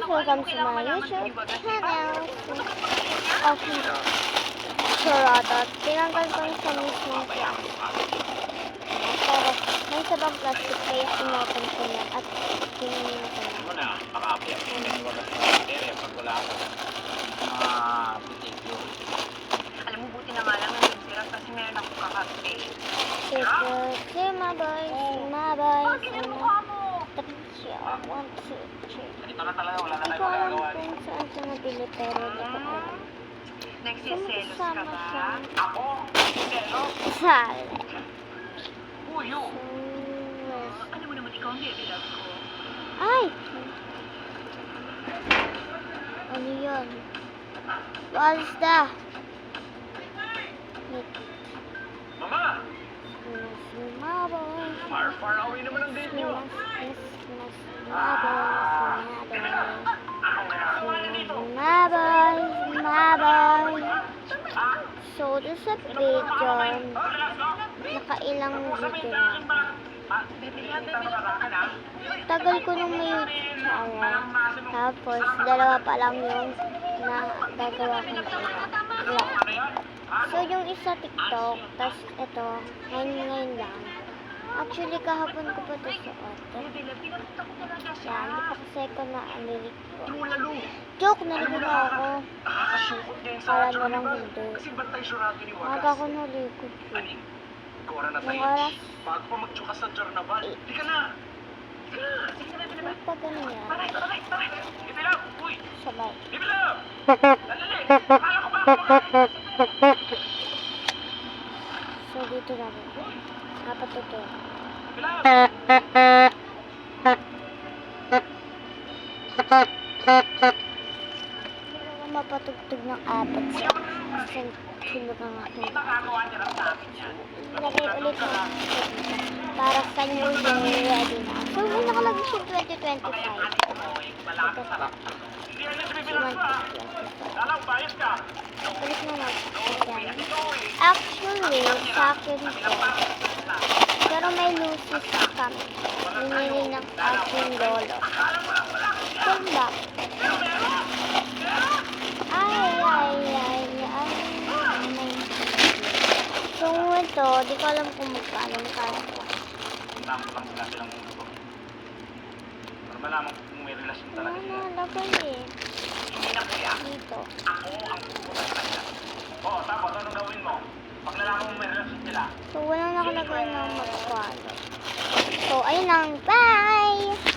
welcome to my YouTube channel. Okay. Charot. Tinanggal ko sa mismong plastic. Pero may sabang plastic kaya sinopen ko yan at pininin ko yan. Ano na, maka-apply ako ng wala sa area pag wala ako video. Alam mo, buti na nga lang nagtira kasi meron akong kakapit. Sige, my boys. Bakit ang mukha mo? 1, 2, 3. Dito na talaga, wala na Hindi tayo ko alam magagawa kung dito. saan siya nabili pero hindi ko alam. Nagsiselos ka Sama ba? siya. Ako? Selos? Sale. Uyo? Alam mo naman, ikaw ang baby love ko. Ay! Ano yun? What's that? Mama! Sumabon. Far away naman ang date nyo. Sumabon. So, doon sa video, nakailang video na. Tagal ko nung may YouTube channel. Tapos, dalawa pa lang yung nagagawa kong vlog. So, yung isa TikTok, tas ito, ngayon lang. Actually, kahapon ko pa ito suot. Yan, di pa kasi ako na-alilig ko. Joke, naligo na ako. Nakakasukot niya yung Kala sa nyo lang hindi. Kasi bantay syurado ni Aga Wagas. ako naligo. Aning, ikaw na Nung tayo. oras, Bago pa magtsukas sa Jarnaval. Di ka na. may pa ganun yan. Taray. Ibilab! Uy! Sabay. Ibilab! Lalali! Akala ko ba? So, dito na rin. Apat ito. Ibilab! Hindi ko mapatugtog ng apat sa isang tulog ang aking. Nakagawa niya lang sa amin yan. Lagay ulit ng para sa new year ready na. So, may nakalagay siya 2025. Malapit sa lang. Hindi yan si Bibilang ka. 2025. Lalaw, bayad ka. Ulit na natin. Actually, sa akin po. Pero may lucis kami. Binili ng aking lolo. Kumba. Ay. So, ito, di ko alam kung magkano po. Tama lang sila silang mundo. Para malaman kung may relasyon talaga sila. Lagay eh. Hindi na kuya. Dito. Ako ang pupunta sa kanila. Oo, tapos anong gawin mo? Pag nalaman mo may relasyon sila, So, walang nakalagay ng magkano. So, ayun lang. Bye!